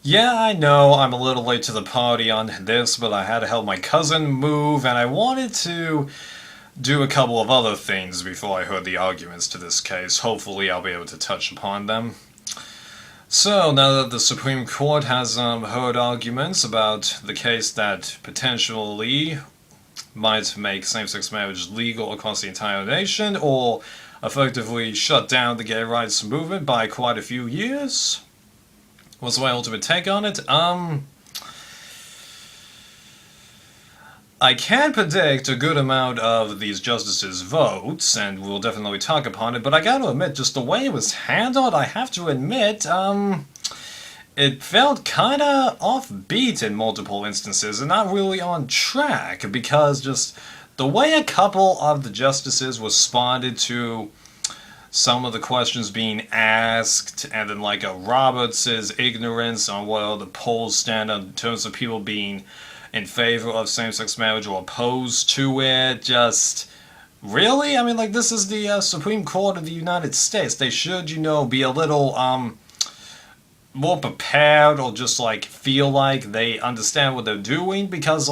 Yeah, I know I'm a little late to the party on this, but I had to help my cousin move, and I wanted to do a couple of other things before I heard the arguments to this case. Hopefully, I'll be able to touch upon them. So, now that the Supreme Court has heard arguments about the case that potentially might make same sex marriage legal across the entire nation, or effectively shut down the gay rights movement by quite a few years, what's my ultimate take on it? I can predict a good amount of these justices' votes, and we'll definitely talk upon it, but I gotta admit, just the way it was handled, I have to admit, it felt kinda offbeat in multiple instances and not really on track, because just the way a couple of the justices responded to some of the questions being asked, and then like a Roberts' ignorance on what the polls stand in terms of people being in favor of same-sex marriage or opposed to it. Just really, I mean, like, this is the Supreme Court of the United States. They should, be a little more prepared, or just like feel like they understand what they're doing, because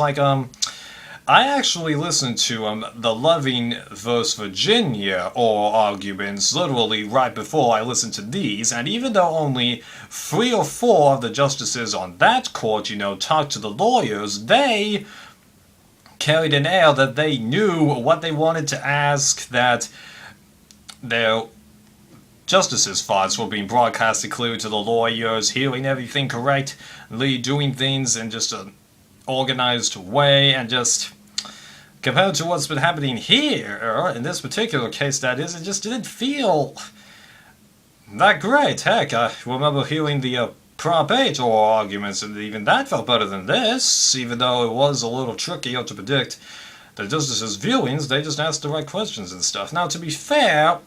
I actually listened to the Loving vs. Virginia oral arguments literally right before I listened to these, and even though only 3 or 4 of the justices on that court, talked to the lawyers, they carried an air that they knew what they wanted to ask, that their justices' thoughts were being broadcasted clearly to the lawyers, hearing everything correctly, doing things in just an organized way, and just compared to what's been happening here, in this particular case, that is, it just didn't feel that great. Heck, I remember hearing the Prop 8 oral arguments, and even that felt better than this, even though it was a little trickier to predict the justices' viewings. They just asked the right questions and stuff. Now, to be fair,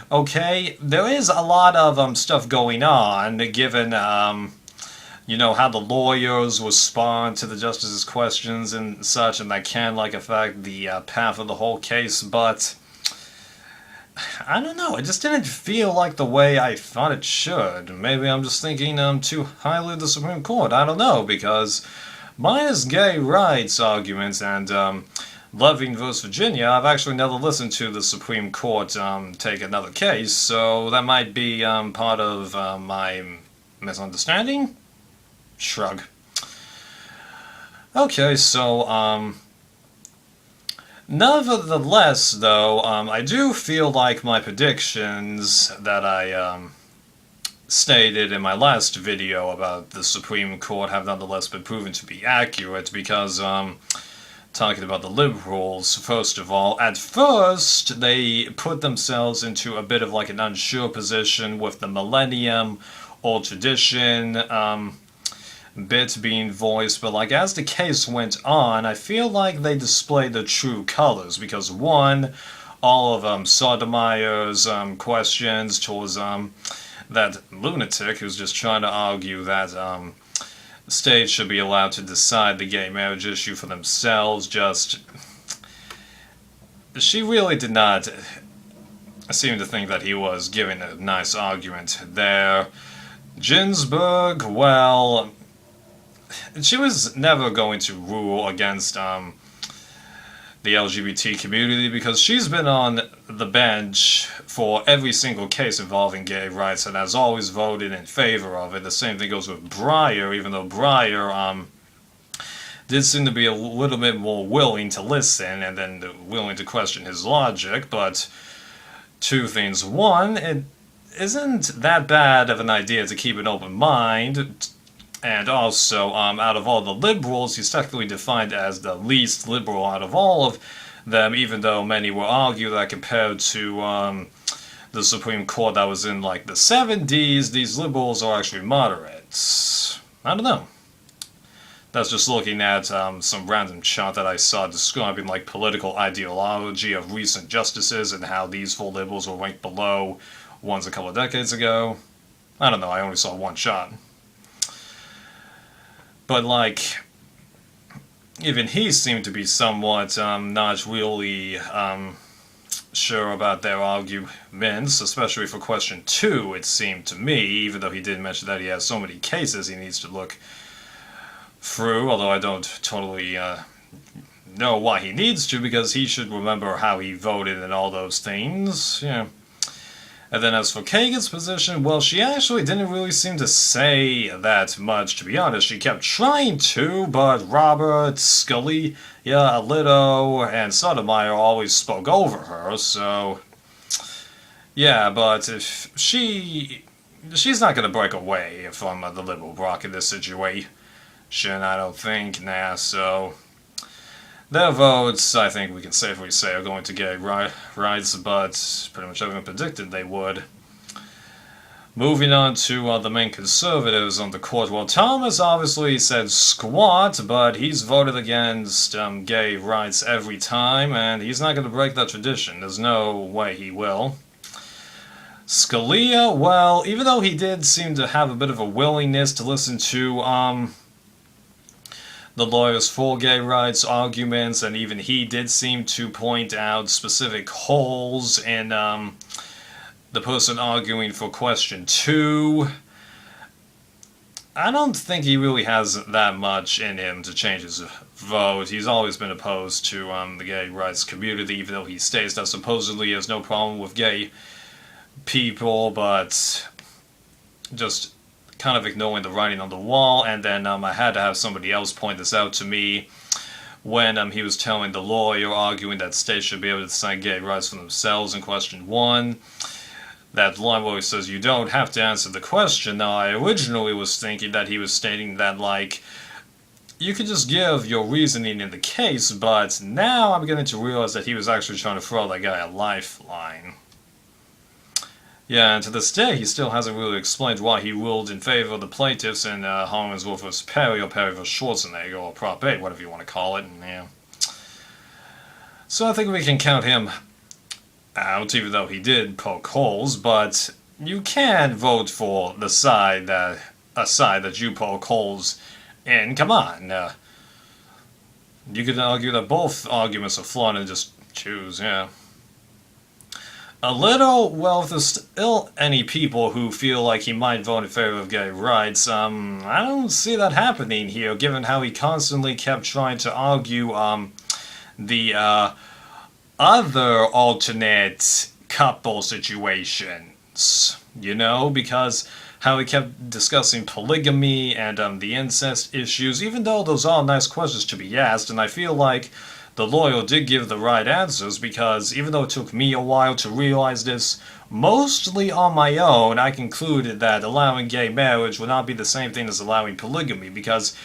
okay, there is a lot of stuff going on, given how the lawyers respond to the justice's questions and such, and that can affect the path of the whole case. But I don't know, it just didn't feel like the way I thought it should. Maybe I'm just thinking too highly of the Supreme Court. I don't know, because minus gay rights arguments and Loving vs. Virginia, I've actually never listened to the Supreme Court take another case, so that might be part of my misunderstanding. Shrug. Okay, so, nevertheless, though, I do feel like my predictions that I, stated in my last video about the Supreme Court have nonetheless been proven to be accurate, because, talking about the liberals, first of all, at first, they put themselves into a bit of an unsure position with the millennium, old tradition, bit being voiced, but as the case went on, I feel like they displayed their true colors, because one, all of Sotomayor's questions towards that lunatic who's just trying to argue that states should be allowed to decide the gay marriage issue for themselves, she really did not seem to think that he was giving a nice argument there. Ginsburg, well, she was never going to rule against the LGBT community, because she's been on the bench for every single case involving gay rights and has always voted in favor of it. The same thing goes with Breyer, even though Breyer did seem to be a little bit more willing to listen and then willing to question his logic. But two things. One, it isn't that bad of an idea to keep an open mind. And also, out of all the liberals, he's technically defined as the least liberal out of all of them, even though many will argue that compared to the Supreme Court that was in the 70s, these liberals are actually moderates. I don't know. That's just looking at some random chart that I saw describing political ideology of recent justices and how these 4 liberals were ranked below ones a couple of decades ago. I don't know, I only saw one shot. But even he seemed to be somewhat not really sure about their arguments, especially for question 2, it seemed to me, even though he did mention that he has so many cases he needs to look through, although I don't totally know why he needs to, because he should remember how he voted and all those things. Yeah. And then as for Kagan's position, well, she actually didn't really seem to say that much, to be honest. She kept trying to, but Robert, Scully, Alito, and Sotomayor always spoke over her, so... Yeah, but if she's not going to break away from the Liberal bloc in this situation, I don't think, so... Their votes, I think we can safely say, are going to get rights, but pretty much everyone predicted they would. Moving on to the main conservatives on the court. Well, Thomas obviously said squat, but he's voted against gay rights every time, and he's not going to break that tradition. There's no way he will. Scalia, well, even though he did seem to have a bit of a willingness to listen to the lawyers for gay rights arguments, and even he did seem to point out specific holes in the person arguing for question 2. I don't think he really has that much in him to change his vote. He's always been opposed to the gay rights community, even though he states that supposedly he has no problem with gay people, but just kind of ignoring the writing on the wall. And then I had to have somebody else point this out to me when he was telling the lawyer arguing that states should be able to decide gay rights for themselves in question 1. That line where he says, you don't have to answer the question. Now, I originally was thinking that he was stating that, like, you could just give your reasoning in the case, but now I'm getting to realize that he was actually trying to throw that guy a lifeline. Yeah, and to this day, he still hasn't really explained why he ruled in favor of the plaintiffs in Hollingsworth vs. Perry, or Perry vs. Schwarzenegger, or Prop 8, whatever you want to call it. And, yeah. So I think we can count him out, even though he did poke holes, but you can vote for the side that you poke holes in. Come on. You could argue that both arguments are flawed and just choose, yeah. A little, well, if there's still any people who feel like he might vote in favor of gay rights, I don't see that happening here, given how he constantly kept trying to argue the other alternate couple situations, you know, because how he kept discussing polygamy and the incest issues, even though those are nice questions to be asked, and I feel like the lawyer did give the right answers, because even though it took me a while to realize this, mostly on my own, I concluded that allowing gay marriage would not be the same thing as allowing polygamy, because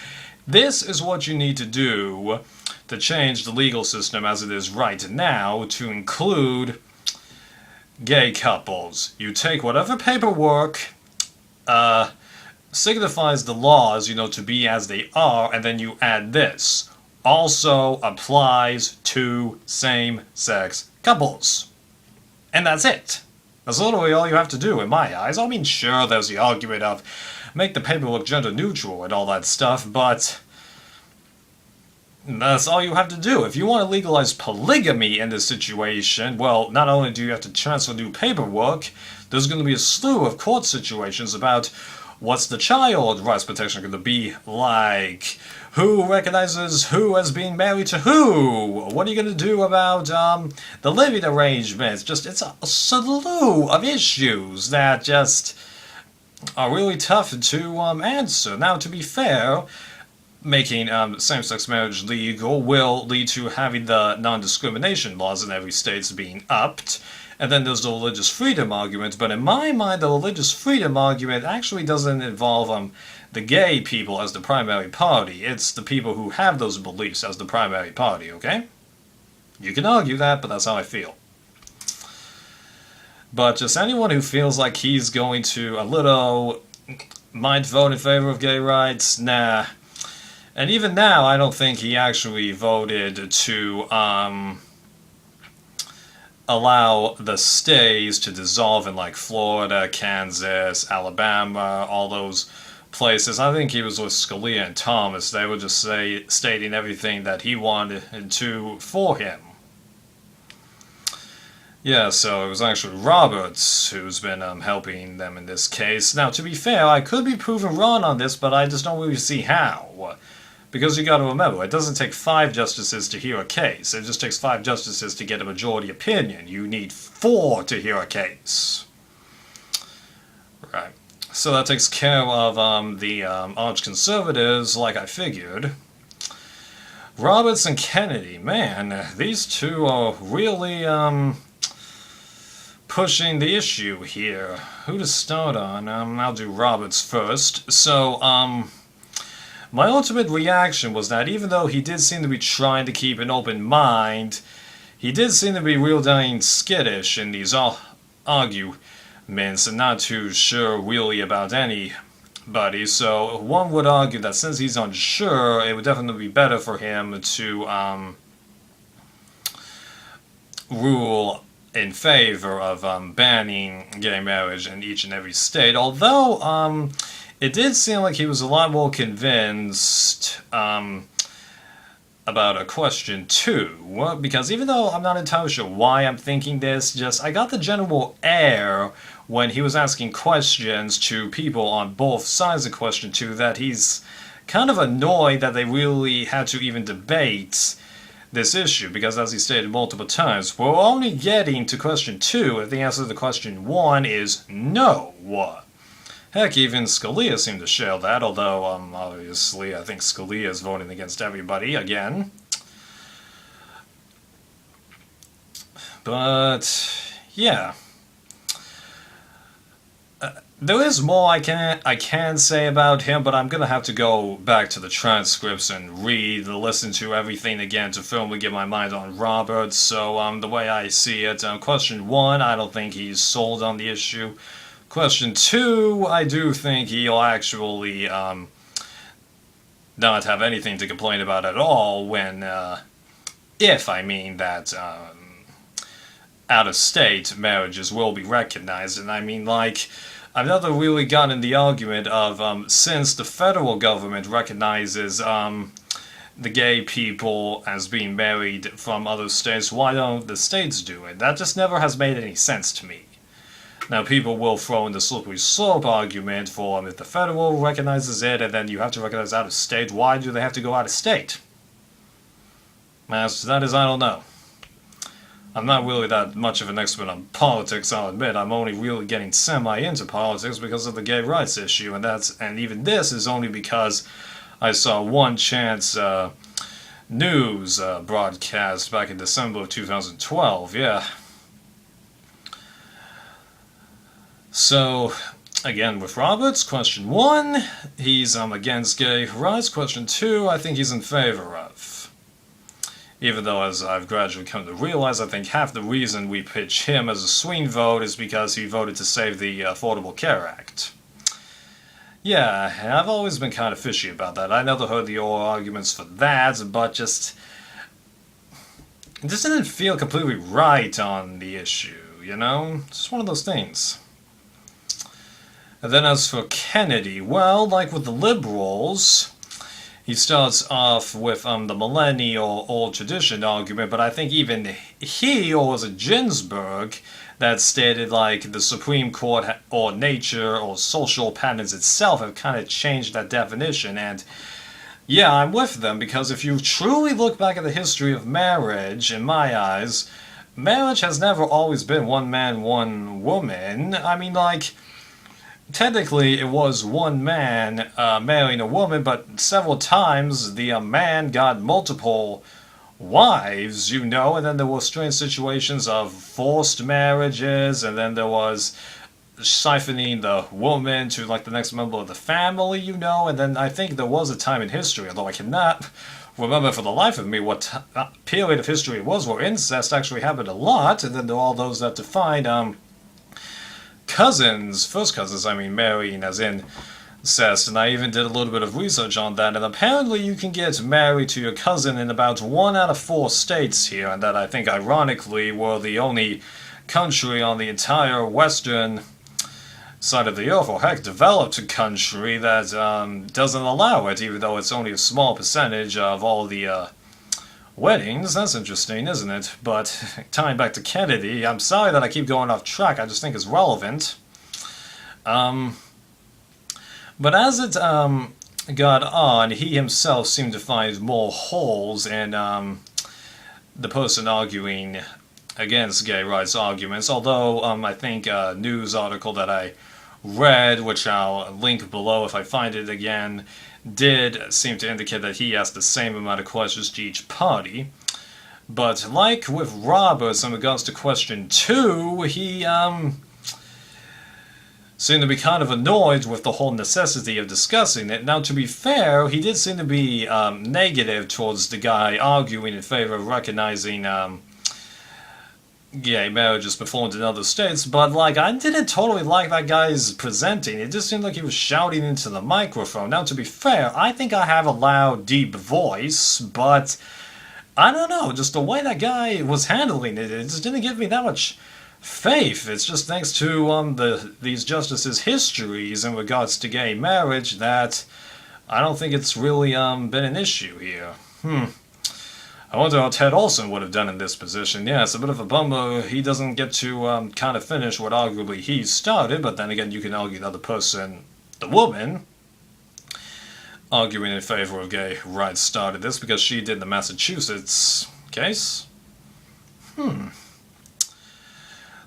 this is what you need to do to change the legal system as it is right now to include gay couples. You take whatever paperwork signifies the laws, you know, to be as they are, and then you add this. Also applies to same-sex couples. And that's it. That's literally all you have to do, in my eyes. I mean, sure, there's the argument of make the paperwork gender-neutral and all that stuff, but that's all you have to do. If you want to legalize polygamy in this situation, well, not only do you have to transfer new paperwork, there's going to be a slew of court situations about what's the child rights protection going to be like? Who recognizes who as being married to who? What are you going to do about the living arrangements? It's a slew of issues that just are really tough to answer. Now, to be fair, making same-sex marriage legal will lead to having the non-discrimination laws in every state being upped. And then there's the religious freedom argument, but in my mind, the religious freedom argument actually doesn't involve the gay people as the primary party. It's the people who have those beliefs as the primary party, okay? You can argue that, but that's how I feel. But just anyone who feels like he's going to might vote in favor of gay rights, nah. And even now, I don't think he actually voted to allow the states to dissolve in like Florida, Kansas, Alabama, all those places. I think he was with Scalia and Thomas. They were just stating everything that he wanted to for him. Yeah, so it was actually Roberts who's been helping them in this case. Now, to be fair, I could be proven wrong on this, but I just don't really see how. Because you gotta remember, it doesn't take 5 justices to hear a case. It just takes 5 justices to get a majority opinion. You need 4 to hear a case. Right. So that takes care of the arch conservatives, like I figured. Roberts and Kennedy, man, these two are really pushing the issue here. Who to start on? I'll do Roberts first. So, my ultimate reaction was that even though he did seem to be trying to keep an open mind, he did seem to be real dang skittish in these arguments and not too sure really about anybody. So one would argue that since he's unsure, it would definitely be better for him to rule in favor of banning gay marriage in each and every state. Although it did seem like he was a lot more convinced about a question 2, because even though I'm not entirely sure why I'm thinking this, just I got the general air when he was asking questions to people on both sides of question 2 that he's kind of annoyed that they really had to even debate this issue, because as he stated multiple times, we're only getting to question 2 if the answer to question 1 is no. Heck, even Scalia seemed to share that, although obviously I think Scalia is voting against everybody again. But yeah, there is more I can say about him, but I'm gonna have to go back to the transcripts and read, listen to everything again to firmly get my mind on Roberts. So the way I see it, question 1, I don't think he's sold on the issue. Question 2, I do think he'll actually not have anything to complain about at all when, if I mean that out-of-state marriages will be recognized. And I mean, like, I've never really gotten the argument of since the federal government recognizes the gay people as being married from other states, why don't the states do it? That just never has made any sense to me. Now, people will throw in the slippery slope argument for if the federal recognizes it and then you have to recognize out of state, why do they have to go out of state? As to that is, I don't know. I'm not really that much of an expert on politics, I'll admit. I'm only really getting semi into politics because of the gay rights issue, and even this is only because I saw One Chance news broadcast back in December of 2012. Yeah. So, again, with Roberts, question 1, he's against gay rights. Question 2, I think he's in favor of. Even though, as I've gradually come to realize, I think half the reason we pitch him as a swing vote is because he voted to save the Affordable Care Act. Yeah, I've always been kind of fishy about that. I never heard the oral arguments for that, but it just didn't feel completely right on the issue, you know? It's just one of those things. And then as for Kennedy, well, like with the liberals, he starts off with the millennial old tradition argument, but I think even he, or was it Ginsburg, that stated like the Supreme Court or nature or social patterns itself have kind of changed that definition. And yeah, I'm with them, because if you truly look back at the history of marriage, in my eyes, marriage has never always been one man, one woman. I mean, like, technically, it was one man marrying a woman, but several times the man got multiple wives, you know, and then there were strange situations of forced marriages, and then there was siphoning the woman to, like, the next member of the family, you know, and then I think there was a time in history, although I cannot remember for the life of me what period of history it was where incest actually happened a lot, and then there are all those that defined cousins, first cousins, I mean, marrying as in incest, and I even did a little bit of research on that, and apparently you can get married to your cousin in about 1 out of 4 states here, and that I think ironically were the only country on the entire western side of the earth, or heck, developed country that doesn't allow it, even though it's only a small percentage of all the Weddings, that's interesting, isn't it? But tying back to Kennedy, I'm sorry that I keep going off track, I just think it's relevant. But as it got on, he himself seemed to find more holes in the person arguing against gay rights arguments, although I think a news article that I read, which I'll link below if I find it again, did seem to indicate that he asked the same amount of questions to each party. But like with Roberts in regards to question 2, he seemed to be kind of annoyed with the whole necessity of discussing it. Now, to be fair, he did seem to be negative towards the guy arguing in favor of recognizing gay marriages performed in other states, but like I didn't totally like that guy's presenting. It just seemed like he was shouting into the microphone. Now, to be fair, I think I have a loud, deep voice, but I don't know, just the way that guy was handling it, it just didn't give me that much faith. It's just thanks to these justices' histories in regards to gay marriage that I don't think it's really been an issue here. I wonder how Ted Olson would have done in this position. Yeah, it's a bit of a bummer he doesn't get to kind of finish what arguably he started, but then again, you can argue the other person, the woman, arguing in favor of gay rights started this because she did the Massachusetts case.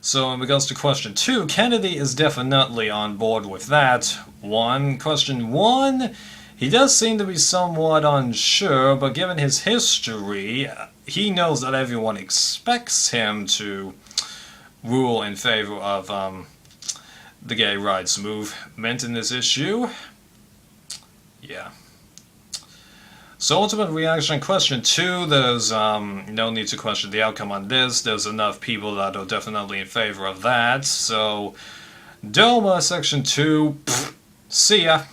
So in regards to question 2, Kennedy is definitely on board with that one. Question 1, he does seem to be somewhat unsure, but given his history, he knows that everyone expects him to rule in favor of the gay rights movement in this issue. Yeah. So ultimate reaction, question 2, there's no need to question the outcome on this. There's enough people that are definitely in favor of that. So, DOMA, section 2, see ya.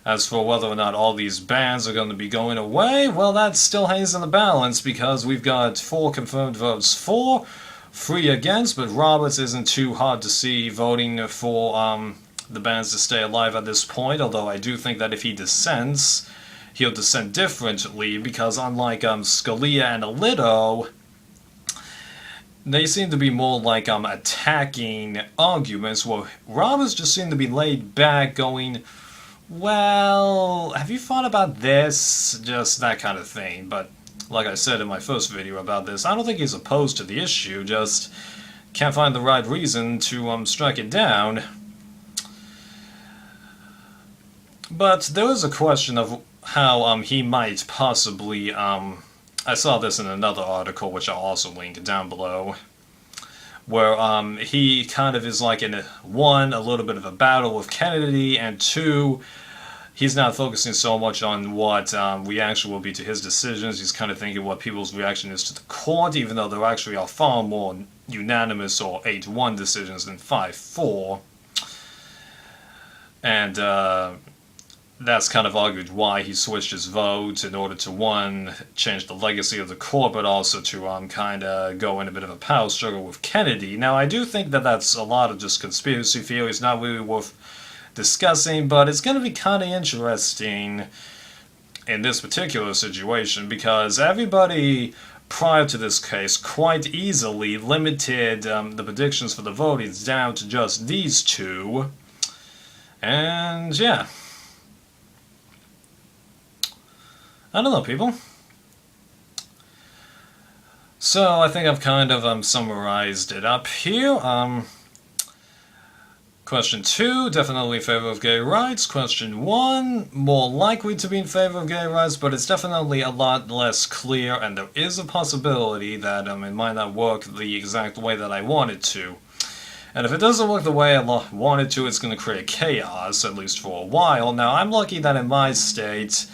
As for whether or not all these bans are going to be going away, well, that still hangs in the balance because we've got 4 confirmed votes for, 3 against, but Roberts isn't too hard to see voting for the bans to stay alive at this point, although I do think that if he dissents, he'll dissent differently because unlike Scalia and Alito, they seem to be more like attacking arguments, where Roberts just seemed to be laid back going, well, have you thought about this? Just that kind of thing. But like I said in my first video about this, I don't think he's opposed to the issue, just can't find the right reason to strike it down. But there is a question of how he might possibly, I saw this in another article, which I'll also link down below, where he kind of is like in a little bit of a battle with Kennedy, and 2, he's not focusing so much on what reaction will be to his decisions. He's kind of thinking what people's reaction is to the court, even though there actually are far more unanimous or 8-1 decisions than 5-4. And that's kind of argued why he switched his vote in order to, 1, change the legacy of the court, but also to kind of go in a bit of a power struggle with Kennedy. Now, I do think that that's a lot of just conspiracy theories, not really worth discussing, but it's going to be kind of interesting in this particular situation because everybody prior to this case quite easily limited the predictions for the votings down to just these 2. And yeah. I don't know, people. So I think I've kind of summarized it up here. Question 2, definitely in favor of gay rights. Question 1, more likely to be in favor of gay rights, but it's definitely a lot less clear, and there is a possibility that it might not work the exact way that I want it to. And if it doesn't work the way I want it to, it's going to create chaos, at least for a while. Now, I'm lucky that in my state,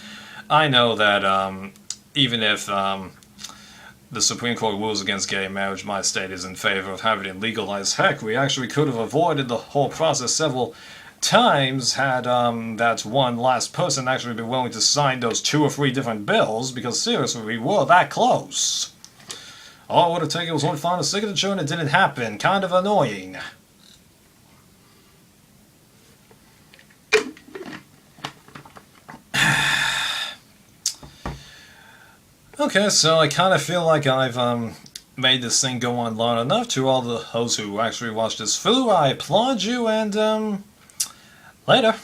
I know that even if the Supreme Court rules against gay marriage, my state is in favor of having it legalized. Heck, we actually could have avoided the whole process several times had that one last person actually been willing to sign those 2 or 3 different bills, because seriously, we were that close. All it would have taken was one final signature and it didn't happen. Kind of annoying. Okay, so I kind of feel like I've made this thing go on long enough. To all the hosts who actually watched this through, I applaud you, and later.